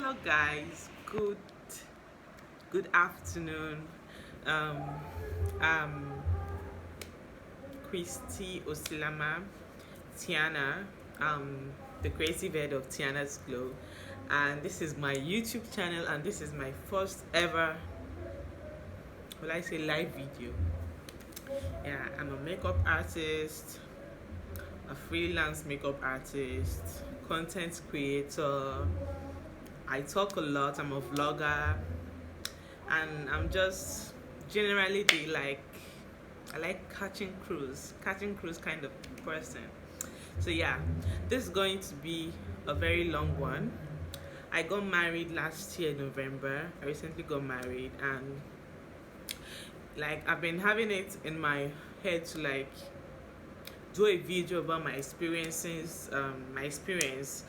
Hello guys, good afternoon. I'm Christy Osilama Tiana, the creative head of Tiana's Glow, and this is my YouTube channel, and this is my first ever, will I say, live video. Yeah, I'm a makeup artist, a freelance makeup artist, content creator. I talk a lot. I'm a vlogger, and I'm just generally I like catching cruise kind of person. So yeah, this is going to be a very long one. I got married last year November. I recently got married, and I've been having it in my head to do a video about my experiences, my experience,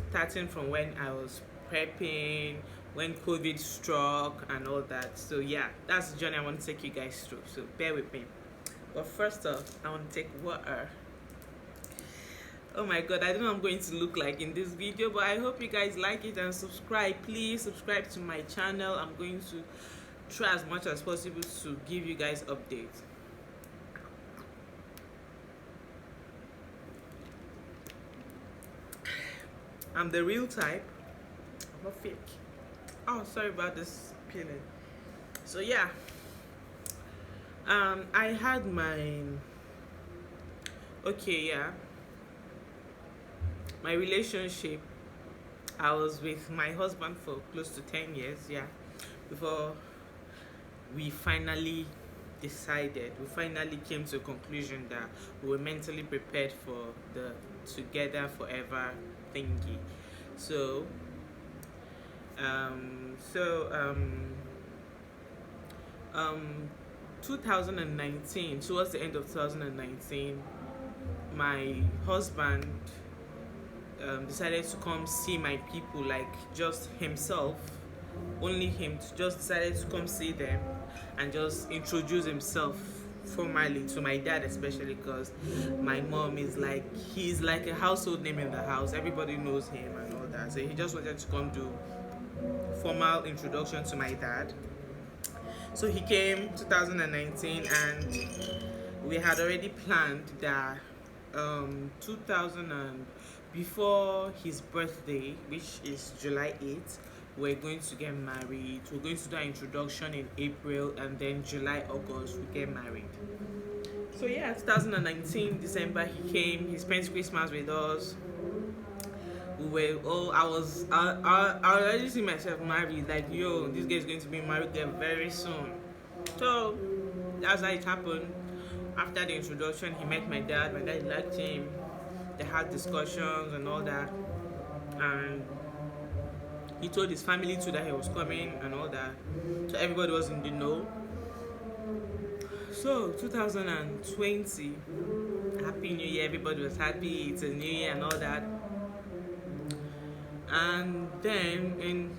starting from when I was prepping, when COVID struck, and all that. So yeah, that's the journey I want to take you guys through. So bear with me. But first off, I want to take water. Oh my god, I don't know what I'm going to look like in this video, but I hope you guys like it and subscribe. Please subscribe to my channel. I'm going to try as much as possible to give you guys updates. I'm the real type. I'm not fake. Oh, sorry about this peeling. So yeah, I had my relationship. I was with my husband for close to 10 years, yeah, before we finally came to a conclusion that we were mentally prepared for the together forever thingy. So 2019, towards the end of 2019, my husband decided to come see my people, like just himself, only him, just decided to come see them and just introduce himself formally to my dad, especially because my mom is he's like a household name in the house. Everybody knows him and all that. So he just wanted to come do formal introduction to my dad. So he came 2019, and we had already planned that 2000 and before his birthday, which is July 8th, we're going to get married. We're going to do our introduction in April, and then July, August, we get married. So yeah, 2019 December, he came. He spent Christmas with us. We were all. I already see myself married. Like, yo, this guy is going to be married there very soon. So that's how it happened. After the introduction, he met my dad. My dad liked him. They had discussions and all that, and he told his family too that he was coming and all that. So everybody was in the know. So 2020, Happy New Year, everybody was happy, it's a new year and all that. And then in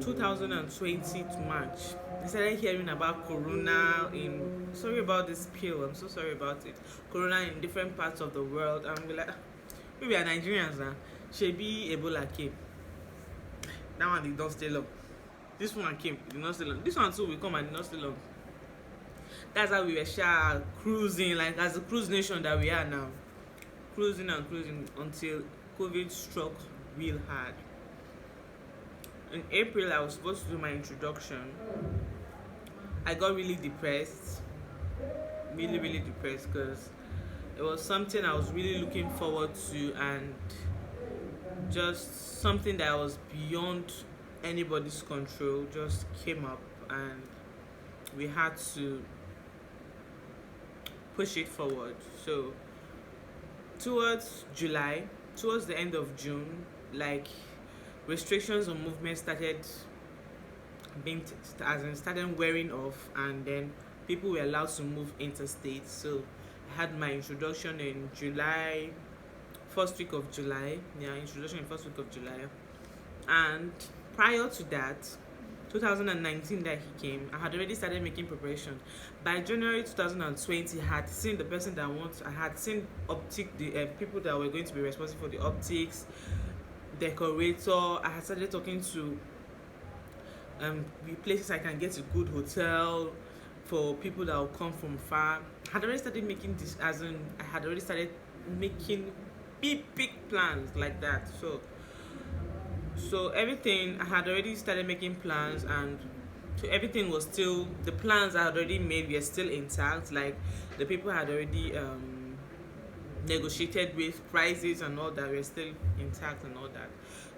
2020 March, I started hearing about corona sorry about this pill, I'm so sorry about it. Corona in different parts of the world, and we're like, we are Nigerians now. Shebi Ebola came. That one did not stay long. This one came, did not stay long. This one too will come and did not stay long. That's how we were cruising, like as a cruise nation that we are now. Cruising and cruising until COVID struck real hard. In April, I was supposed to do my introduction. I got really depressed. Really, really depressed, because it was something I was really looking forward to, and just something that was beyond anybody's control just came up, and we had to push it forward. So towards the end of June, restrictions on movement started wearing off, and then people were allowed to move interstate. So I had my introduction in July, first week of July. Yeah, introduction in first week of July. And prior to that, 2019 that he came, I had already started making preparation. By January 2020, I had seen the person that I had seen the people that were going to be responsible for the optics, decorator. I had started talking to the places I can get a good hotel for people that will come from far. I had already started making this, as in I had already started making big plans like that. So everything I had already started making plans, and so everything was still, the plans I had already made were still intact. Like the people had already negotiated with prices and all that were still intact and all that.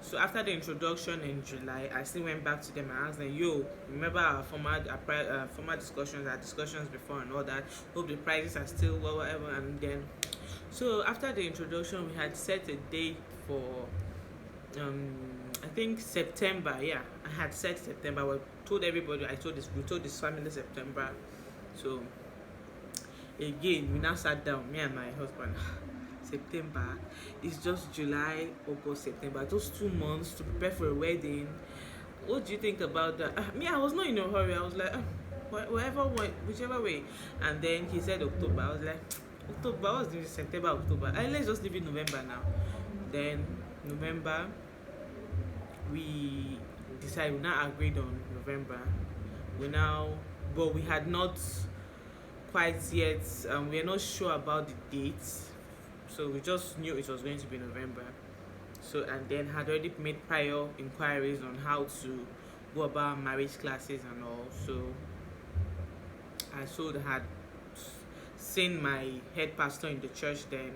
So after the introduction in July, I still went back to them and asked them, "Yo, remember our former discussions, our discussions before and all that? Hope the prices are still well, whatever." And then, so after the introduction, we had set a date for um I think September. Yeah, I had said September. Told everybody. We told this family September. So again, we now sat down, me and my husband. September, it's just July, August, September, those 2 months to prepare for a wedding. What do you think about that? Me, I was not in a hurry. I was like, whichever way. And then he said October. I was like, October, what's this? September, October. Let's just leave it November now. Then November, we decided, we now agreed on November. But we had not quite yet, we are not sure about the dates, so we just knew it was going to be November. So, and then had already made prior inquiries on how to go about marriage classes and all. So I had seen my head pastor in the church then,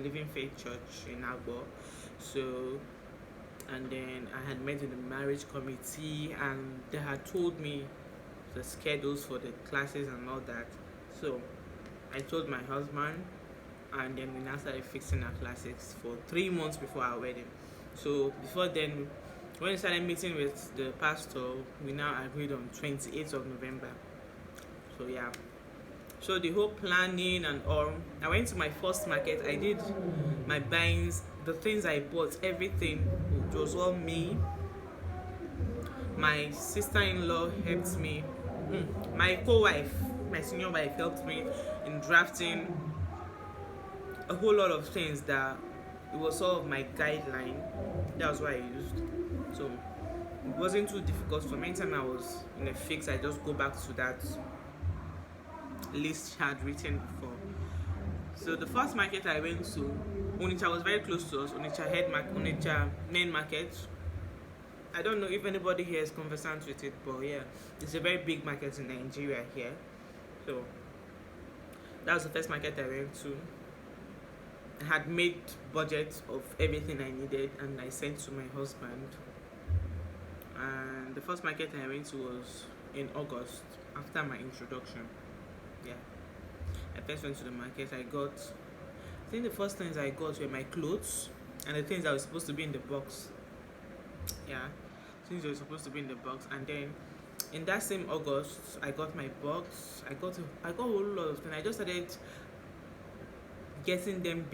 Living Faith Church in Agbo. So, and then I had met in the marriage committee, and they had told me the schedules for the classes and all that. So I told my husband, and then we now started fixing our classes for 3 months before our wedding. So before then, when we started meeting with the pastor, we now agreed on 28th of November. So yeah. So the whole planning and all, I went to my first market, I did my buyings, the things I bought, everything. It was all me. My sister-in-law helped me. My co-wife, my senior wife, helped me in drafting a whole lot of things that it was sort of my guideline. That was what I used. So it wasn't too difficult for me. Anytime I was in a fix, I just go back to that list she had written before. So the first market I went to, Onitsha, was very close to us. Onitsha main market. I don't know if anybody here is conversant with it, but yeah, it's a very big market in Nigeria here. So that was the first market I went to. I had made budget of everything I needed, and I sent to my husband. And the first market I went to was in August after my introduction. Yeah, I first went to the market. I think the first things I got were my clothes and the things that were supposed to be in the box. Yeah, things that were supposed to be in the box. And then in that same August, I got my box. I got a whole lot of things. I just started getting them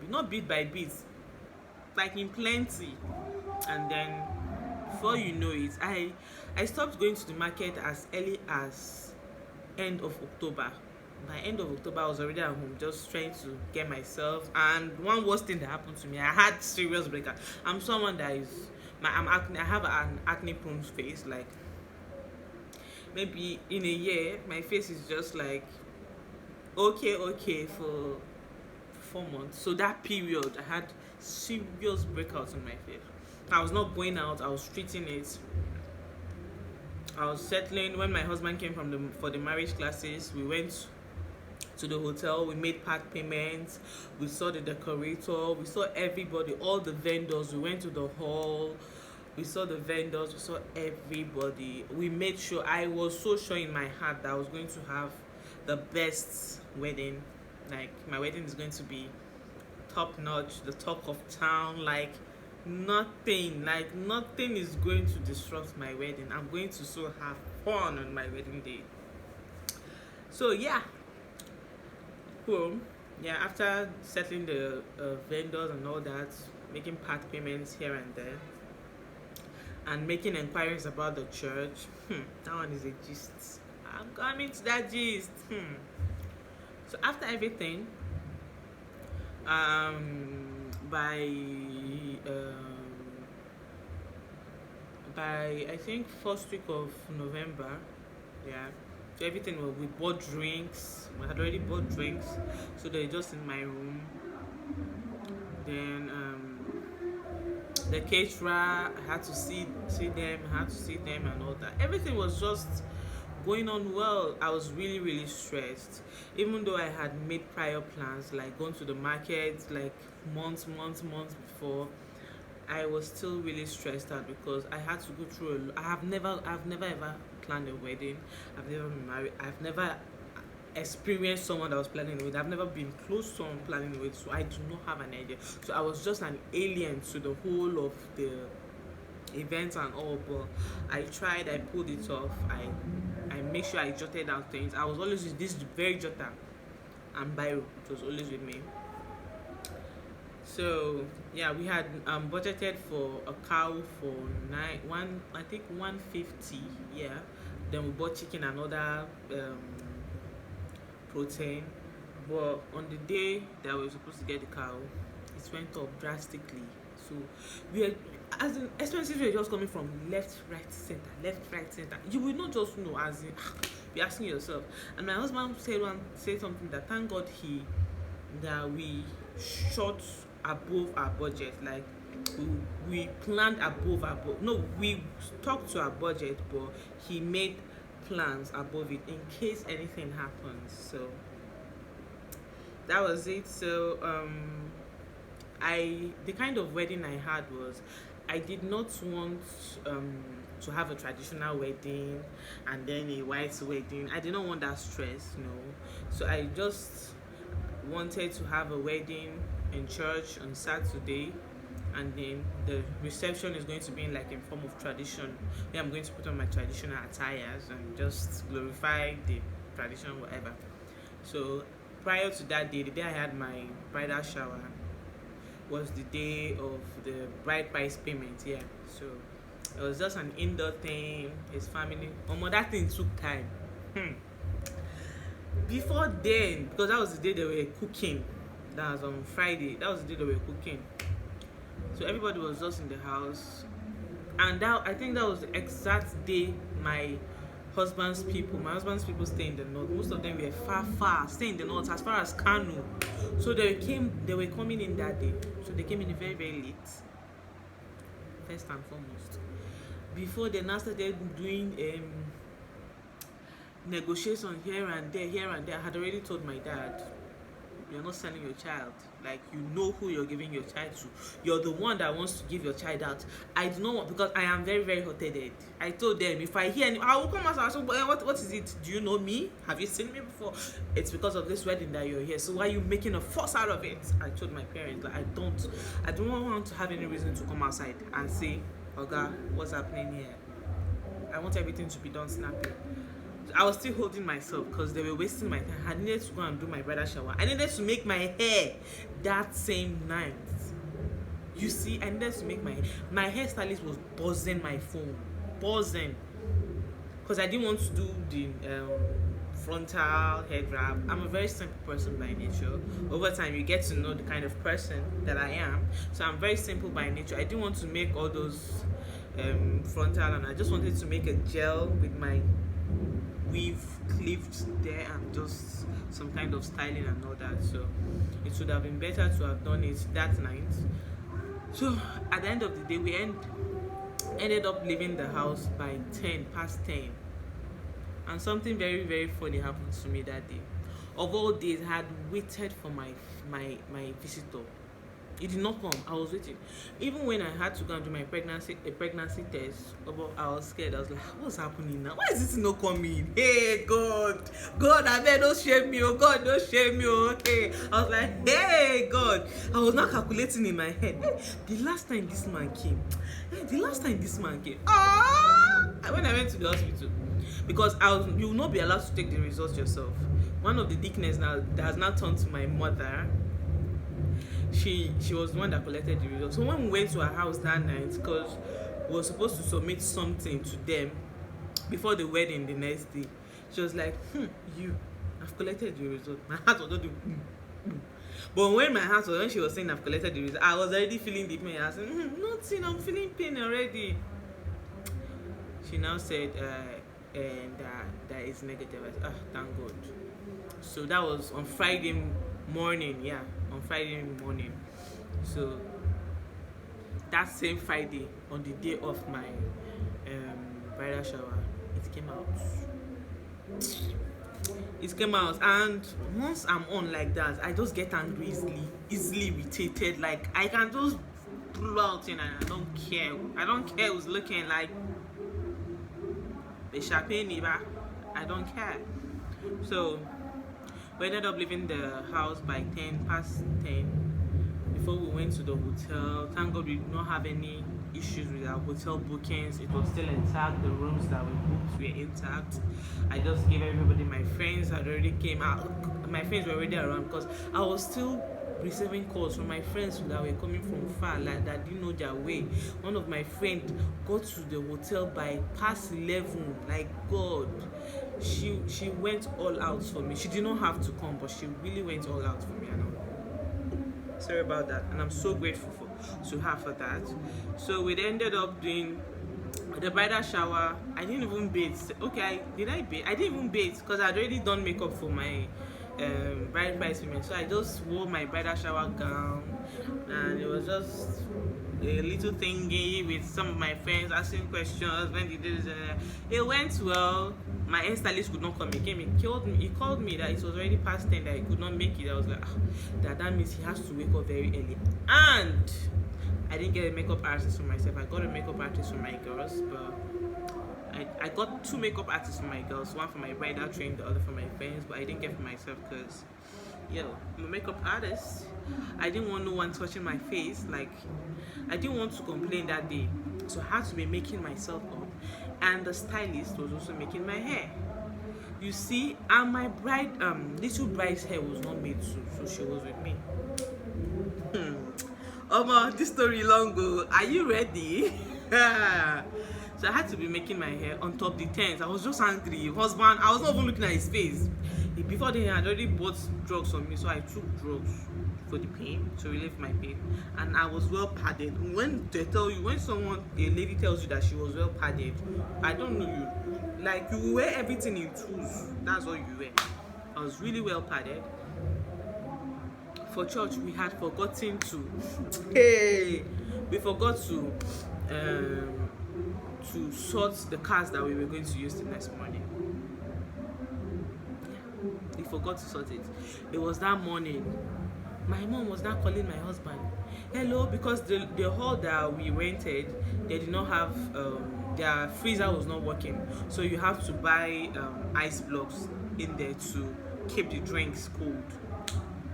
not bit by bit, like in plenty. And then before you know it, I stopped going to the market as early as end of October. By end of October, I was already at home just trying to get myself. And one worst thing that happened to me, I had serious breakout. I'm someone that is I have an acne prone face. Like maybe in a year, my face is just like okay for 4 months. So that period, I had serious breakouts on my face. I was not going out. I was treating it. I was settling. When my husband came for the marriage classes, we went to the hotel. We made part payments. We saw the decorator. We saw everybody, all the vendors. We went to the hall. We saw the vendors. We saw everybody. We made sure. I was so sure in my heart that I was going to have the best wedding. Like my wedding is going to be top notch, the talk of town. Like nothing is going to disrupt my wedding. I'm going to so have fun on my wedding day. So yeah, cool. Yeah, after settling the vendors and all that, making part payments here and there, and making inquiries about the church, that one is a gist. I'm coming to that gist. So after everything, by by I think first week of November. Yeah. So everything was, we bought drinks. We had already bought drinks, so they're just in my room. Then the caterer, I had to see them, I had to see them and all that. Everything was just going on well. I was really really stressed, even though I had made prior plans, like going to the market like months before. I was still really stressed out because I had to go through I've never ever planned a wedding. I've never been married. I've never experienced someone that was planning with. I've never been close to someone planning with, so I do not have an idea. So I was just an alien to the whole of the events and all. But I tried, I pulled it off. I make sure I jotted down things. I was always with this very jotter and biro. It was always with me. So yeah, we had budgeted for a cow for I think 150. Yeah. Then we bought chicken and other protein. But on the day that we were supposed to get the cow, it went up drastically. So we are, as in, expenses were just coming from left, right, center, left, right, center. You will not just know, as in be asking yourself. And my husband said something that thank God that we shot above our budget. Like we planned above our budget. No, we stuck to our budget, but he made plans above it in case anything happens. So that was it. So the kind of wedding I had was, I did not want to have a traditional wedding and then a white wedding. I did not want that stress, you know. So I just wanted to have a wedding in church on Saturday, and then the reception is going to be in like in form of tradition. Yeah, I'm going to put on my traditional attires and just glorify the tradition, whatever. So prior to that day, the day I had my bridal shower was the day of the bride price payment. Yeah, so it was just an indoor thing. His family, that thing took time. Before then, because that was the day they were cooking, that was on Friday, that was the day they were cooking, so everybody was just in the house. And that, I think that was the exact day my husband's people stay in the north. Most of them were far stay in the north, as far as Kano. So they were coming in that day. So they came in very very late, first and foremost. Before they now started doing negotiation here and there. I had already told my dad, you're not selling your child. Like, you know who you're giving your child to. You're the one that wants to give your child out. I do not want, because I am very very hot-headed. I told them, if I hear any, I will come out and say, what is it? Do you know me? Have you seen me before? It's because of this wedding that you're here. So why are you making a fuss out of it? I told my parents that I don't want to have any reason to come outside and say, Oga, what's happening here? I want everything to be done snappy. I was still holding myself because they were wasting my time. I needed to go and do my bridal shower. I needed to make my hair that same night. You see, I needed to make my hairstylist was buzzing my phone, because I didn't want to do the frontal head wrap. I'm a very simple person by nature. Over time, you get to know the kind of person that I am. So I'm very simple by nature. I didn't want to make all those frontal, and I just wanted to make a gel with my weave clipped there and just some kind of styling and all that. So it would have been better to have done it that night. So at the end of the day, we ended up leaving the house by 10 past 10, and something very very funny happened to me that day. Of all days, I had waited for my visitor. It did not come. I was waiting. Even when I had to go and do my pregnancy test, I was scared. I was like, what's happening now? Why is this not coming? Hey, God, I beg, don't shame me. Oh, God, don't shame me. Oh, hey. I was like, hey, God. I was not calculating in my head. Hey, the last time this man came. When I went to the hospital, because you will not be allowed to take the results yourself. One of the dickness now that has now turned to my mother. She was the one that collected the results. So when we went to her house that night, because we were supposed to submit something to them before the wedding the next day, she was like, I've collected the result. My heart was not doing But when she was saying I've collected the result, I was already feeling the pain. I was saying, nothing, I'm feeling pain already. She now said, and that is negative. I said, thank God. So that was on Friday morning. Yeah, on Friday morning. So that same Friday, on the day of my bridal shower, it came out. It came out, and once I'm on like that, I just get angry easily irritated. Like I can just pull out and I don't care. I don't care who's looking, like the champagne, I don't care. So we ended up leaving the house by 10 past 10. Before we went to the hotel, thank God we did not have any issues with our hotel bookings. It was still intact. The rooms that we booked were intact. I just gave everybody, my friends had already came out. My friends were already around because I was still receiving calls from my friends that were coming from far, like that didn't know their way. One of my friends got to the hotel by past 11. Like God, she went all out for me. She did not have to come, but she really went all out for me. And I'm sorry about that, and I'm so grateful to her for that. So we ended up doing the bridal shower. I didn't even bathe. Okay, did I bathe? I didn't even bathe because I'd already done makeup for my bridesmaids. So I just wore my bridal shower gown, and it was just a little thingy with some of my friends asking questions. When did this? It went well. My hairstylist could not come. He called me that it was already past 10, that he could not make it. I was like, that means he has to wake up very early. And I didn't get a makeup artist for myself. I got a makeup artist for my girls, but I got 2 makeup artists for my girls. One for my bridal train, the other for my friends. But I didn't get for myself because, I'm a makeup artist. I didn't want no one touching my face. Like, I didn't want to complain that day, so I had to be making myself up. And the stylist was also making my hair. You see, and my little bride's hair was not made so she was with me. This story long ago. Are you ready? So I had to be making my hair on top the tent. I was just angry. Husband, I was not even looking at his face. Before then, he had already bought drugs on me, so I took drugs for the pain, to relieve my pain, and I was well padded. When a lady tells you that she was well padded, I don't know you. Like, you wear everything in twos. That's all you wear. I was really well padded. For church, we had forgotten to. We forgot to sort the cars that we were going to use the next morning. We forgot to sort it. It was that morning. My mom was not calling my husband. Hello, because the hall that we rented, they did not have their freezer was not working, so you have to buy ice blocks in there to keep the drinks cold.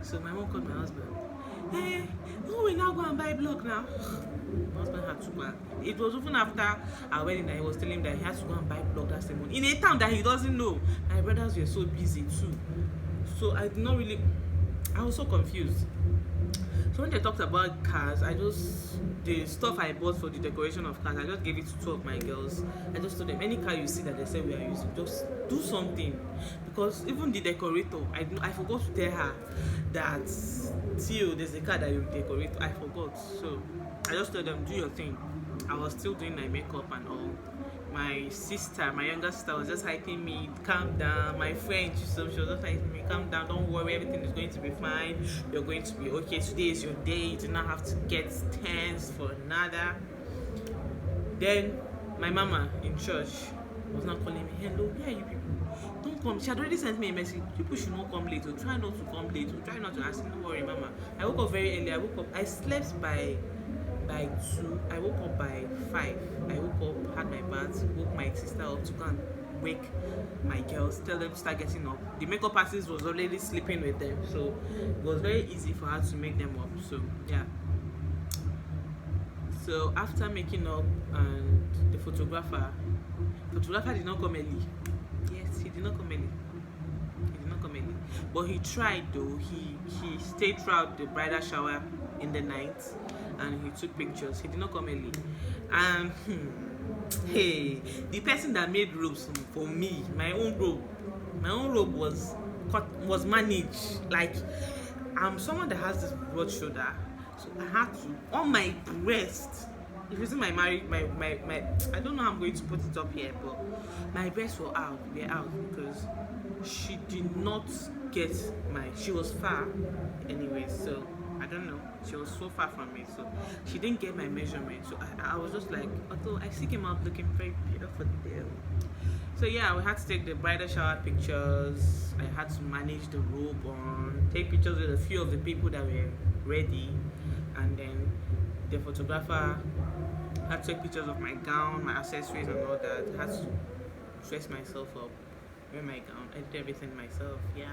So my mom called my husband. Hey, who will now go and buy block now? My husband had to go. It was even after our wedding that he was telling him that he has to go and buy block that same morning in a town that he doesn't know. My brothers were so busy too, so I did not really. I was so confused. So when they talked about cars, the stuff I bought for the decoration of cars, I just gave it to 2 of my girls. I just told them, any car you see that they say we are using, just do something. Because even the decorator, I forgot to tell her that, there's a car that you decorate. I forgot. So I just told them, do your thing. I was still doing my makeup and all. My younger sister was just hyping me, calm down. My friend, she was just hyping me, calm down, don't worry, everything is going to be fine. You're going to be okay. Today is your day. You do not have to get tense for another. Then my mama in church was not calling me, hello, where are you people? Don't come. She had already sent me a message. People should not come late. So try not to come late. So try not to ask. Don't worry, mama. I woke up very early. I slept by 2. I woke up by 5. I woke up, had my bath, woke my sister up to go and wake my girls, tell them to start getting up. The makeup artist was already sleeping with them, so it was very easy for her to make them up. So yeah. So after making up, and the photographer did not come early. Yes, he did not come early. But he tried though. He stayed throughout the bridal shower in the night, and he took pictures. He did not come early. And hey, the person that made robes for me, my own robe was managed. Like, I'm someone that has this broad shoulder, so I had to, on my breast, If you see my married, my I don't know how I'm going to put it up here, but my breasts were out. We're out because she did not get my. She was far, anyway. So I don't know. She was so far from me, so she didn't get my measurement. So I was just like, although I still came out looking very beautiful there. So yeah, we had to take the bridal shower pictures. I had to manage the robe on, take pictures with a few of the people that were ready, and then the photographer had to take pictures of my gown, my accessories, and all that. I had to dress myself up, wear my gown. I did everything myself. Yeah,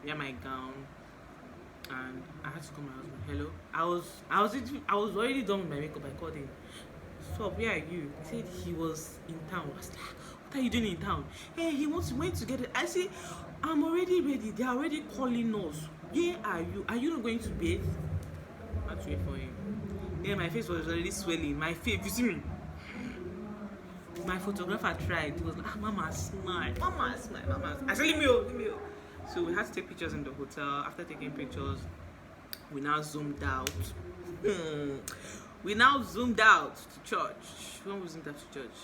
wear my gown, and I had to call my husband. Hello, I was already done with my makeup. I called him. So where are you? He said he was in town. I was like, what are you doing in town? Hey, he went to get it. I said, I'm already ready. They are already calling us. Where are you? Are you not going to bathe? I had to wait for him. Yeah, my face was already swelling. My face, you see me? My photographer tried. He was like, Mama, smile. Mama, smile. Mama, I said, leave me out. So we had to take pictures in the hotel. After taking pictures, we now zoomed out. We now zoomed out to church. When we zoomed out to church,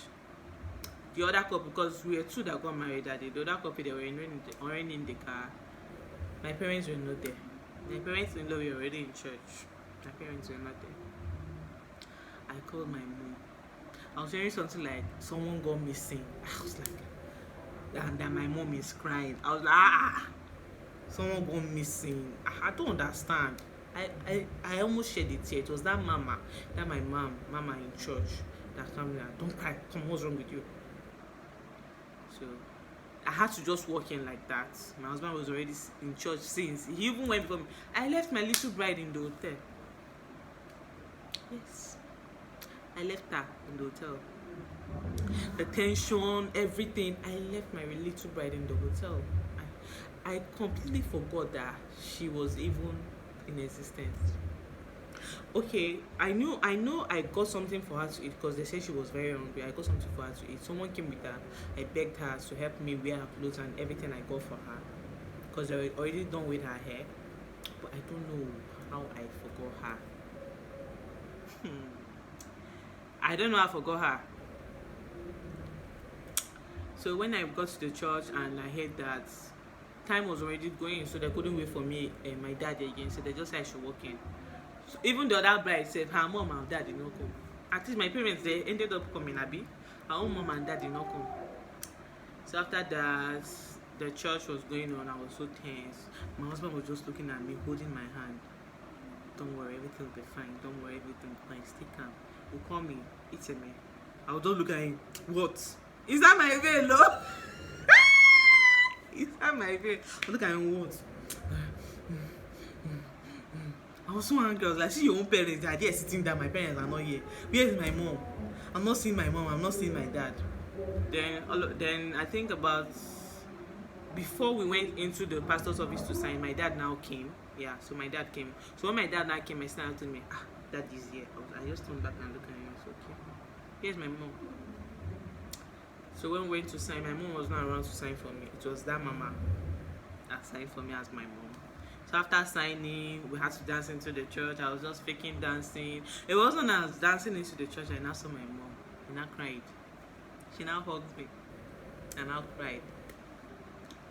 the other couple, because we were two that got married that day, the other couple, they were already in the car. My parents were not there. My parents-in-law were already in church. My parents were not there. I called my mom. I was hearing something like someone got missing. I was like, and then my mom is crying. I was like, someone got missing. I don't understand. I almost shed a tear. It was that mama, that my mama in church, that came there. Don't cry. Come, what's wrong with you? So I had to just walk in like that. My husband was already in church since. He even went before me. I left my little bride in the hotel. Yes, I left her in the hotel. The tension, everything. I left my little bride in the hotel. I completely forgot that she was even in existence. Okay, I know I got something for her to eat because they said she was very hungry. I got something for her to eat. Someone came with her. I begged her to help me wear her clothes and everything I got for her because they were already done with her hair. But I don't know how I forgot her. I don't know how I forgot her. So when I got to the church and I heard that time was already going, so they couldn't wait for me and my dad again, so they just said I should walk in. So even the other bride said her mom and dad did not come. At least my parents, they ended up coming, Abby. Her own mom and dad did not come. So after that, the church was going on. I was so tense. My husband was just looking at me, holding my hand. Don't worry, everything will be fine. Don't worry, everything will be fine. Stay calm. He'll call me, it's a man. I would just look at him. What? Is that my veil, no? Is that my veil? I look at him, what? I was so angry. I was like, see your own parents, they are there sitting there. My parents are not here. Where is my mom? I'm not seeing my mom. I'm not seeing my dad. Then I think about before we went into the pastor's office to sign, my dad now came. Yeah, so my dad came. So when my dad now came, I started to me, dad is here. I just turned back and looked at him. I said, okay, here's my mom. So when we went to sign, my mom was not around to sign for me. It was that mama that signed for me as my mom. So after signing, we had to dance into the church. I was just faking dancing. It wasn't as dancing into the church, I now saw my mom. And I cried. She now hugged me. And I cried.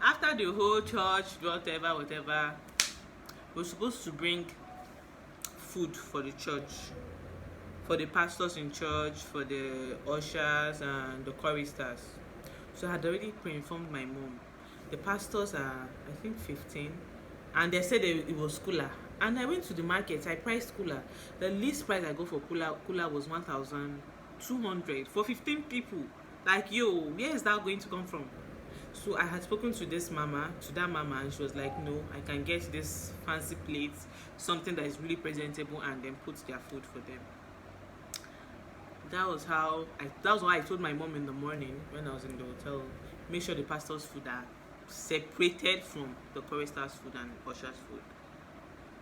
After the whole church, whatever, we were supposed to bring food for the church. For the pastors in church, for the ushers and the choristers. So I had already pre-informed my mom. The pastors are, I think, 15. And they said it was cooler. And I went to the market. I priced cooler. The least price I got for cooler was 1,200 for 15 people. Like, yo, where is that going to come from? So I had spoken to that mama, and she was like, no, I can get this fancy plates, something that is really presentable, and then put their food for them. That was why I told my mom in the morning when I was in the hotel, make sure the pastor's food are separated from the chorister's food and usher's food.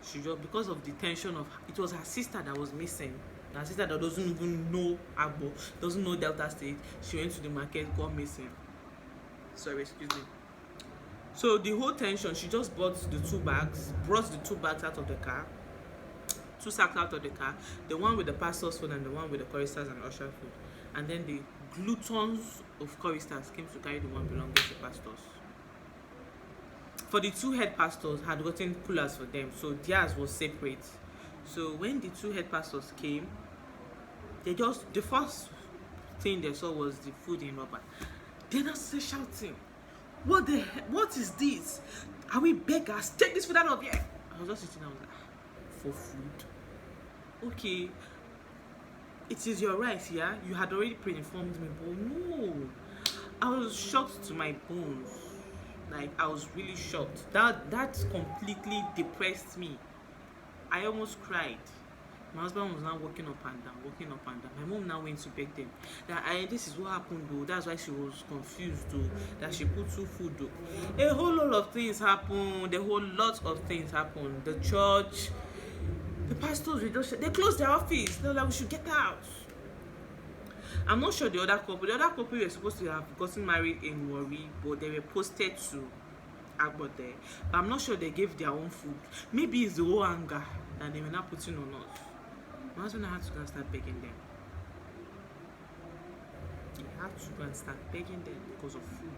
She just, because of the tension of, it was her sister that was missing. Her sister that doesn't even know Agbo, doesn't know Delta State. She went to the market, got missing. Sorry, excuse me. So the whole tension, she just brought the two bags out of the car, two sacks out of the car, the one with the pastor's food and the one with the choristers and usher food. And then the gluttons of choristers came to carry the one belonging to pastors. For the two head pastors had gotten coolers for them, so theirs was separate. So when the two head pastors came, the first thing they saw was the food in rubber. They now started shouting, what is this? Are we beggars? Take this food out of here. I was just sitting there, I was like, for food? Okay, it is your right, yeah? You had already pre-informed me, but no. I was shocked to my bones. Like, I was really shocked. That completely depressed me. I almost cried. My husband was now walking up and down. My mom now went to beg them that this is what happened though. That's why she was confused though. That she put two food though. A whole lot of things happened. The church, the pastors, they closed their office. They were like, we should get out. I'm not sure the other couple were supposed to have gotten married in Warri, but they were posted to Agbo there. But I'm not sure they gave their own food. Maybe it's the whole anger that they were not putting on us. My husband had to go and start begging them. He had to go and start begging them because of food.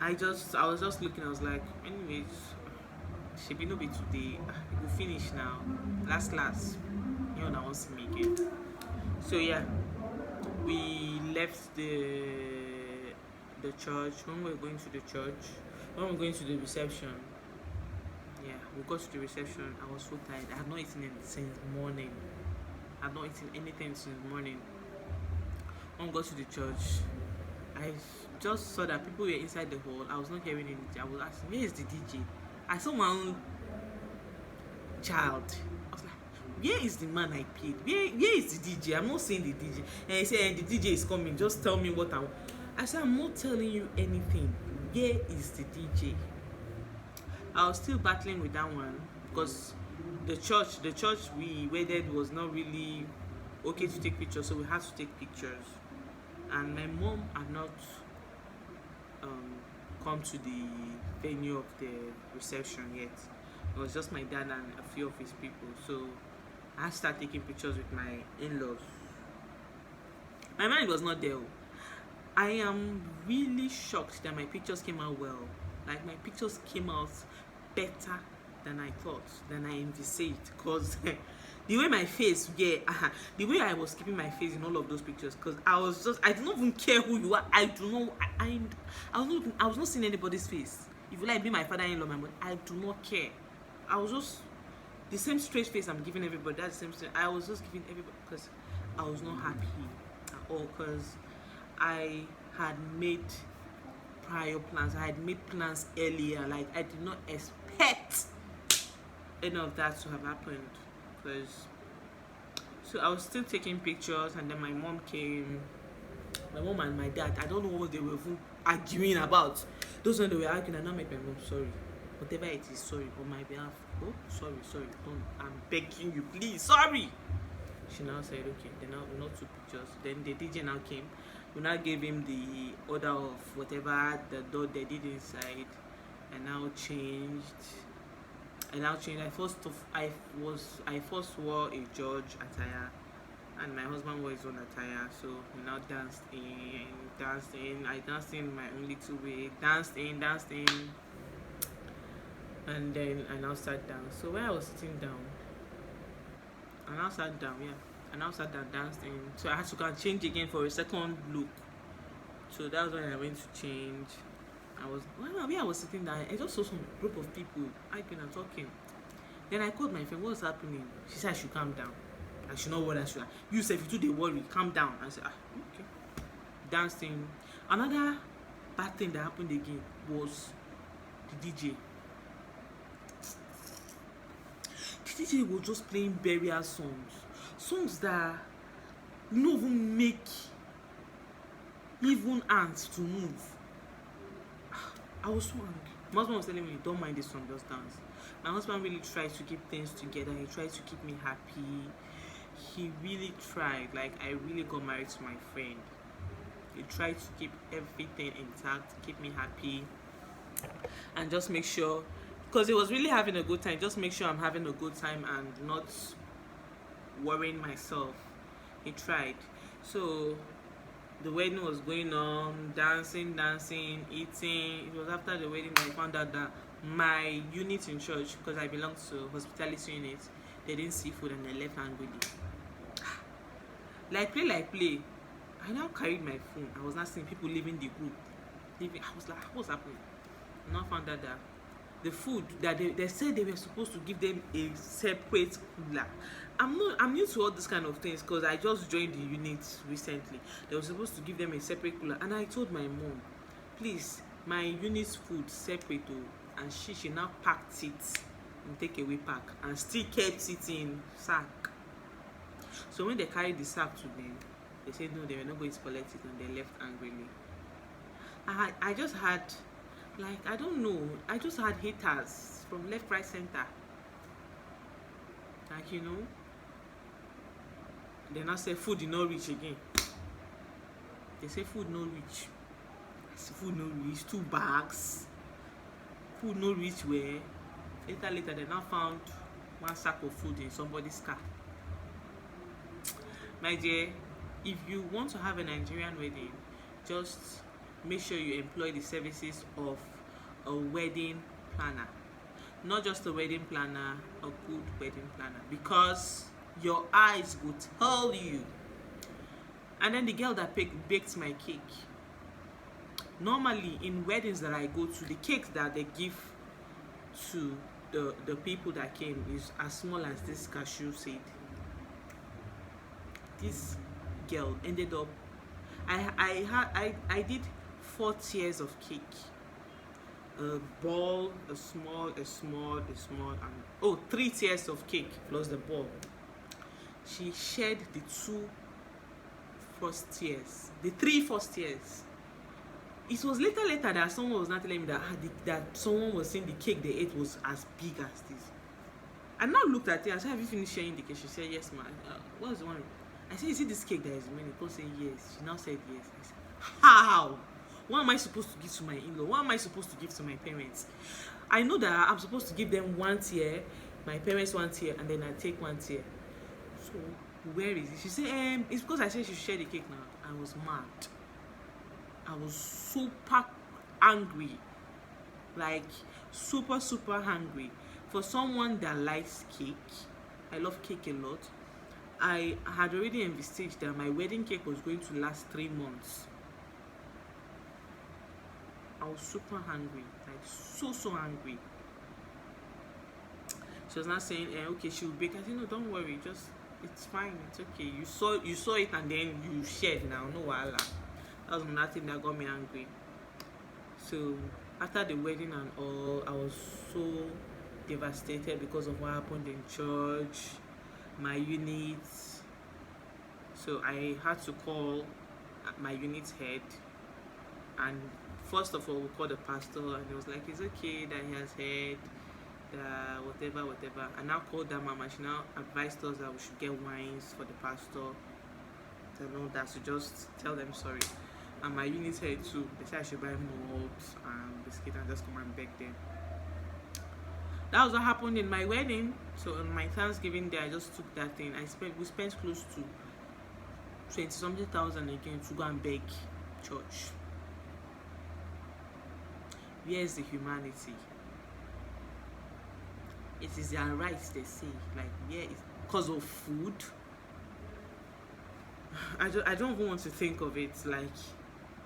I was just looking, I was like, anyways, she be no be today. It will finish now. Last. You know, I want to see me again. So yeah, we left the church. When we were going to the church, when we were going to the reception, yeah, we got to the reception. I was so tired. I had not eaten anything since morning. When we got to the church, I just saw that people were inside the hall. I was not hearing anything. I was asking, where is the DJ? I saw my own child. I was like, where is the man I paid? Where is the DJ? I'm not seeing the DJ. And he said, the DJ is coming. Just tell me what I want. I said, I'm not telling you anything. Where is the DJ? I was still battling with that one because the church we waited was not really okay to take pictures, so we had to take pictures. And my mom had not come to the venue of the reception yet. It was just my dad and a few of his people, so I started taking pictures with my in-laws. My mind was not there. I am really shocked that my pictures came out well. Like, my pictures came out better than I thought, than I envisaged, because the way my face, the way I was keeping my face in all of those pictures, because I did not even care who you are. I was not seeing anybody's face. If you like be my father-in-law, my mother, I do not care. I was just the same straight face I'm giving everybody. That's the same thing. I was just giving everybody because I was not happy at all, because I had made prior plans. I had made plans earlier. Like, I did not expect any of that to have happened. So I was still taking pictures, and then my mom came. My mom and my dad, I don't know what they were even arguing about. Those when they were arguing, I now make my mom sorry. Whatever it is, sorry on my behalf. Oh, sorry, don't. I'm begging you, please, sorry. She now said, okay. Then now we not took pictures. Then the DJ now came. We now gave him the order of whatever the door they did inside. I now changed. I first wore a George attire, and my husband wore his own attire. So we now danced in. I danced in my own little way. Danced in. And then I now sat down. So when I was sitting down, I now sat down, danced in. So I had to go and change again for a second look. So that was when I went to change. When I was sitting down, I just saw some group of people arguing and talking. Then I called my friend, what's happening? She said I should calm down. I should know what I should. You said if you do the worry, calm down. I said, okay. Dancing. Another bad thing that happened again was the DJ. The DJ was just playing burial songs that don't even make even ants to move. I was so angry. My husband was telling me, don't mind this song, just dance. My husband really tried to keep things together. He tried to keep me happy. He really tried. Like, I really got married to my friend. He tried to keep everything intact, keep me happy, and just make sure because he was really having a good time. Just make sure I'm having a good time and not worrying myself. He tried. So the wedding was going on, dancing, eating. It was after the wedding that I found out that my unit in church, because I belong to hospitality unit, they didn't see food and they left angrily. Like play. I now carried my phone. I was not seeing people leaving the group. I was like, what's happening? I now found out that the food that they said they were supposed to give them a separate cooler. I'm new to all this kind of things because I just joined the unit recently. They were supposed to give them a separate cooler, and I told my mom, please, my unit's food separate, and she now packed it in takeaway pack and still kept it in sack. So when they carried the sack to them, they said no, they were not going to collect it, and they left angrily. I just had, like, I don't know, I just had haters from left, right, center. Like, you know, they now say food did not reach again. They say food no reach. I say food no reach, 2 bags. Food no reach where? Later, they now found 1 sack of food in somebody's car. My dear, if you want to have a Nigerian wedding, just make sure you employ the services of a wedding planner. Not just a wedding planner, a good wedding planner, because your eyes will tell you. And then the girl that baked my cake. Normally in weddings that I go to, the cake that they give to the people that came is as small as this cashew seed. This girl ended up, I did 4 tiers of cake. A ball, a small, and 3 tiers of cake plus the ball. She shared the 2 first tiers, the 3 first tiers. It was later that someone was not telling me that someone was saying the cake they ate was as big as this. I now looked at it. I said, have you finished sharing the cake? She said, yes, ma'am. What's the one? I said, is it this cake that is many? People say yes. She now said yes. I said, how? What am I supposed to give to my in-law? What am I supposed to give to my parents? I know that I'm supposed to give them 1 tier, my parents 1 tier, and then I take 1 tier. So where is it? She said, it's because I said she share the cake now. I was mad. I was super angry. Like super angry. For someone that likes cake, I love cake a lot. I had already envisaged that my wedding cake was going to last 3 months. I was super hungry, like so angry. She was not saying, okay, she'll bake. I said, no, don't worry, just it's fine, it's okay. You saw it and then you shared now, no wala. That was nothing that got me angry. So after the wedding and all, I was so devastated because of what happened in church, my unit. So I had to call my unit head, and first of all, we called the pastor, and he was like, it's okay that he has heard whatever. I now called that mama. She now advised us that we should get wines for the pastor and all that, so just tell them sorry. And my unit head too, they said I should buy malt and biscuit and just come and beg them. That was what happened in my wedding. So on my Thanksgiving day, I just took that thing. We spent close to 20-something thousand again to go and beg church. Where's the humanity? It is their rights, they say. Like, yeah, it's because of food. I don't even want to think of it. Like,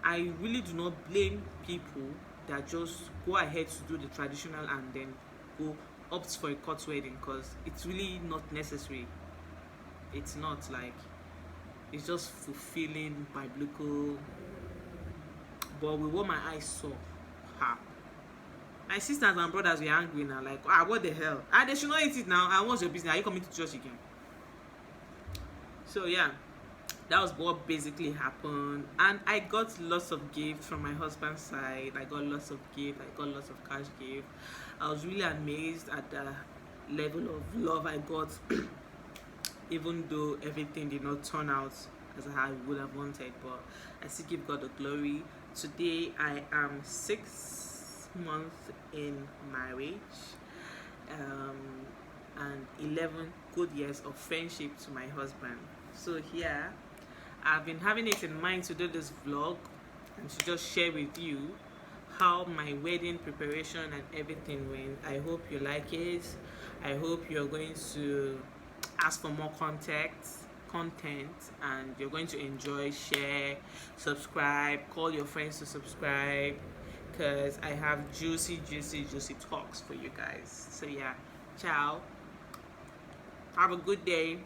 I really do not blame people that just go ahead to do the traditional and then go opt for a court wedding, because it's really not necessary. It's not, like, it's just fulfilling biblical. But with what my eyes saw, my sisters and brothers were angry now, like, what the hell? They should not eat it now. And what's your business? Are you coming to church again? So yeah, that was what basically happened. And I got lots of gifts from my husband's side. I got lots of gifts. I got lots of cash gifts. I was really amazed at the level of love I got, even though everything did not turn out as I would have wanted. But I still give God the glory. Today I am 6 months in marriage. um, and 11 good years of friendship to my husband. So here, I've been having it in mind to do this vlog and to just share with you how my wedding preparation and everything went. I hope you like it. I hope you're going to ask for more content, and you're going to enjoy, share, subscribe, call your friends to subscribe, because I have juicy talks for you guys. So yeah, ciao, have a good day.